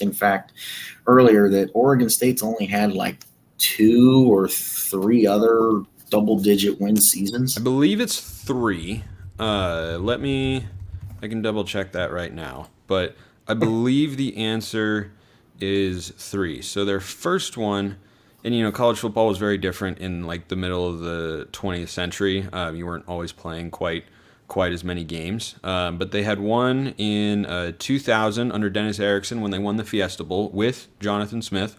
interesting fact earlier that Oregon State's only had like 2 or 3 other double-digit win I seasons. believe it's 3. I can double check that right now. But I believe the answer is 3. So their first one, and college football was very different in like the middle of the 20th century. You weren't always playing quite as many games. But they had one in 2000 under Dennis Erickson when they won the Fiesta Bowl with Jonathan Smith.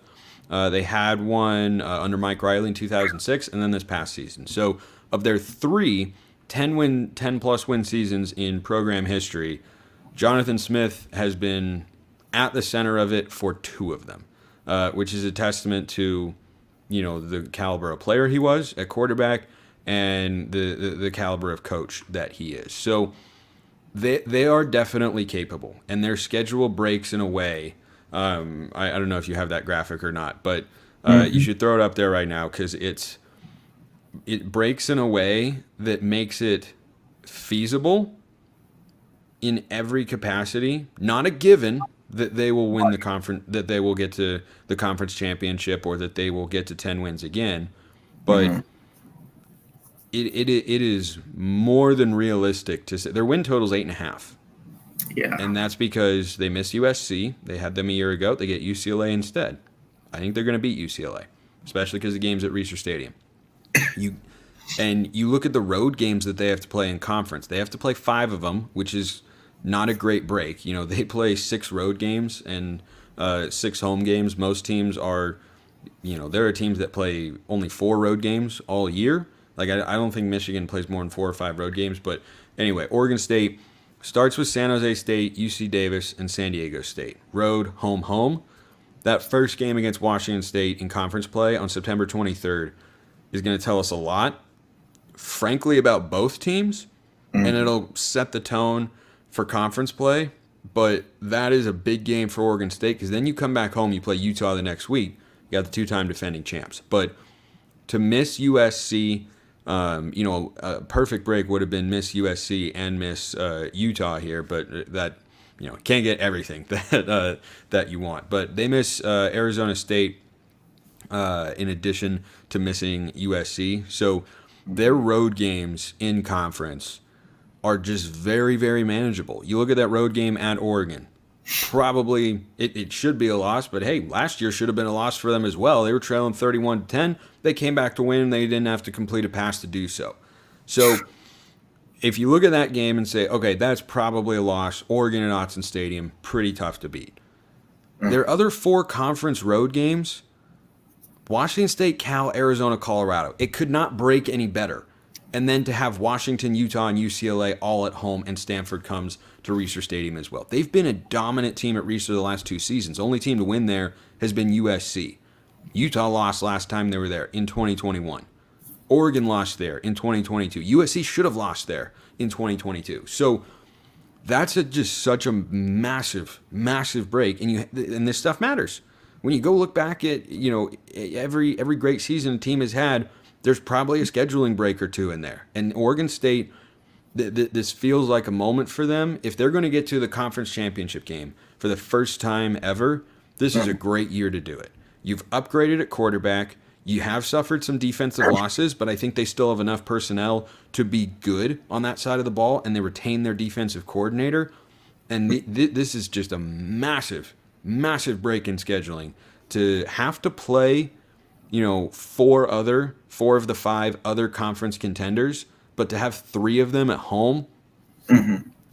They had one under Mike Riley in 2006, and then this past season. So of their 10 plus win seasons in program history, Jonathan Smith has been at the center of it for 2 of them, which is a testament to the caliber of player he was at quarterback and the caliber of coach that he is. So they are definitely capable, and their schedule breaks in a way. I don't know if you have that graphic or not, but you should throw it up there right now because it breaks in a way that makes it feasible in every capacity. Not a given that they will win the conference, that they will get to the conference championship, or that they will get to 10 wins again, but it is more than realistic to say their win total is 8.5. Yeah. And that's because they miss USC. They had them a year ago. They get UCLA instead. I think they're going to beat UCLA, especially because the game's at Reser Stadium. You look at the road games that they have to play in conference. They have to play 5 of them, which is not a great break. They play 6 road games and 6 home games. Most teams are, there are teams that play only 4 road games all year. Like I don't think Michigan plays more than 4 or 5 road games. But anyway, Oregon State starts with San Jose State, UC Davis, and San Diego State. Road, home, home. That first game against Washington State in conference play on September 23rd is going to tell us a lot, frankly, about both teams, and it'll set the tone for conference play. But that is a big game for Oregon State because then you come back home, you play Utah the next week. You got the 2-time defending champs. But to miss USC, a perfect break would have been miss USC and miss Utah here, but that can't get everything that you want. But they miss Arizona State in addition to missing USC. So their road games in conference are just very, very manageable. You look at that road game at Oregon. Probably it should be a loss, but hey, last year should have been a loss for them as well. They were trailing 31-10. They came back to win, and they didn't have to complete a pass to do so. So if you look at that game and say, okay, that's probably a loss, Oregon at Autzen Stadium, pretty tough to beat. Their other 4 conference road games, Washington State, Cal, Arizona, Colorado. It could not break any better. And then to have Washington, Utah, and UCLA all at home, and Stanford comes to Reser Stadium as well. They've been a dominant team at Reser the last 2 seasons. The only team to win there has been USC. Utah lost last time they were there in 2021. Oregon lost there in 2022. USC should have lost there in 2022. So that's just such a massive, massive break, and this stuff matters. When you go look back at every great season a team has had, there's probably a scheduling break or 2 in there. And Oregon State, this feels like a moment for them. If they're going to get to the conference championship game for the first time ever, this is a great year to do it. You've upgraded at quarterback. You have suffered some defensive losses, but I think they still have enough personnel to be good on that side of the ball, and they retain their defensive coordinator. And this is just a massive, massive break in scheduling to have to play 4 of the 5 other conference contenders, but to have 3 of them at home.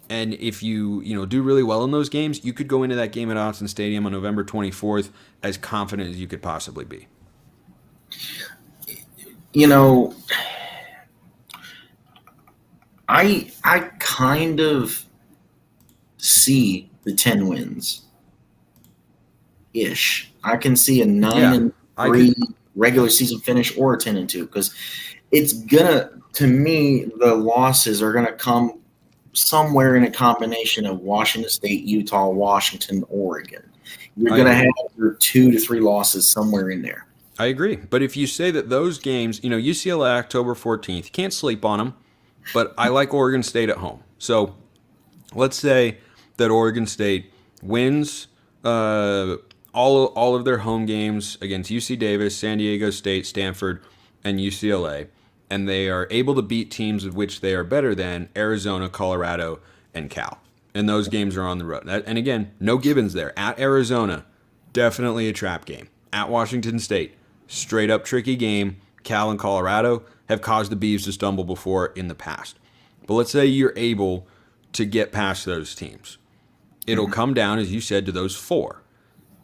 And if you do really well in those games, you could go into that game at Autzen Stadium on November 24th as confident as you could possibly be. I kind of see the 10 wins ish. I can see a 9-3 regular season finish or a 10-2 because it's gonna. To me, the losses are gonna come somewhere in a combination of Washington State, Utah, Washington, Oregon. You're gonna have your 2 to 3 losses somewhere in there. I agree, but if you say that those games, UCLA October 14th, you can't sleep on them. But I like Oregon State at home. So let's say that Oregon State wins uh, all of their home games against UC Davis, San Diego State, Stanford, and UCLA, and they are able to beat teams of which they are better than Arizona, Colorado, and Cal. And those games are on the road. And again, no givens there. At Arizona, definitely a trap game. At Washington State, straight up tricky game. Cal and Colorado have caused the Beavs to stumble before in the past. But let's say you're able to get past those teams. It'll come down, as you said, to those four.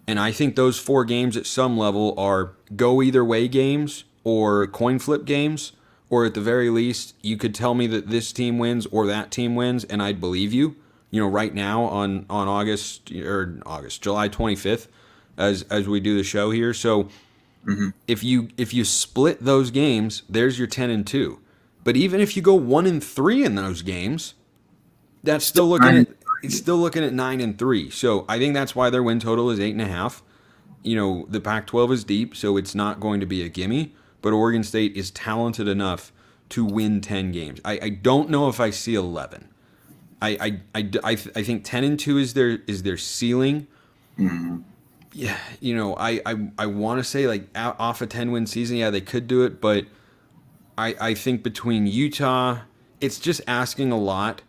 And I think those four games at some level are go either way games or coin flip games, or at the very least, you could tell me that this team wins or that team wins, and I'd believe you. You know, right now on July 25th, as we do the show here. So if you split those games, there's your 10-2. But even if you go 1-3 in those games, that's still looking at 9-3. So I think that's why their win total is 8.5. You know, the Pac-12 is deep, so it's not going to be a gimme. But Oregon State is talented enough to win 10 games. I don't know if I see 11. I think 10-2 is their ceiling. Yeah, you know, I want to say like off a 10-win season, yeah, they could do it, but I think between Utah, it's just asking a lot,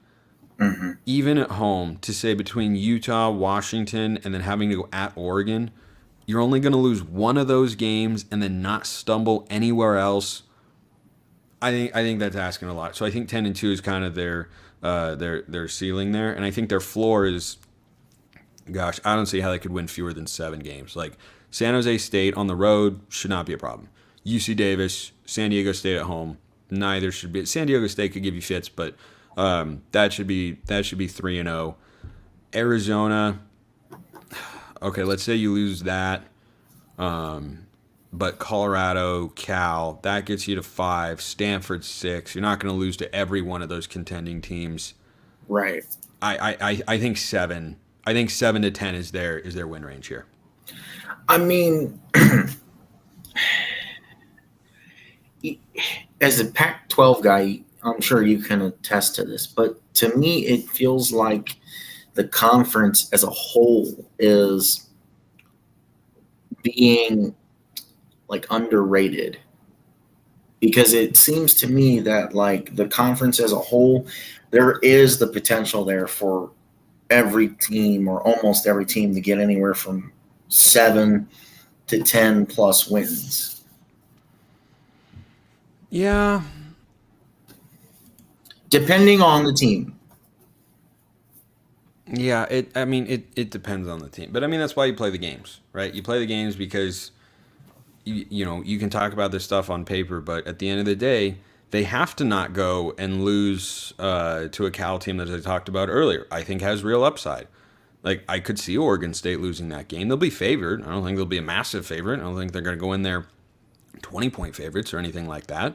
even at home, to say between Utah, Washington, and then having to go at Oregon, you're only going to lose one of those games and then not stumble anywhere else. I think that's asking a lot. So I think 10-2 is kind of their ceiling there, and I think their floor is, gosh, I don't see how they could win fewer than 7 games. Like San Jose State on the road should not be a problem. UC Davis, San Diego State at home, neither should be. San Diego State could give you fits, but that should be 3-0. Arizona, okay, let's say you lose that. But Colorado, Cal, that gets you to 5. Stanford 6. You're not going to lose to every one of those contending teams. Right. I think 7. I think 7-10 is their win range here. I mean, as a Pac-12 guy, I'm sure you can attest to this, but to me, it feels like the conference as a whole is being like underrated, because it seems to me that like the conference as a whole, there is the potential there for every team or almost every team to get anywhere from 7 to 10 plus wins. Yeah. Depending on the team. Yeah, it depends on the team. But I mean, that's why you play the games, right? You play the games because you know, you can talk about this stuff on paper, but at the end of the day, they have to not go and lose to a Cal team that I talked about earlier. I think has real upside. Like, I could see Oregon State losing that game. They'll be favored. I don't think they'll be a massive favorite. I don't think they're going to go in there 20-point favorites or anything like that.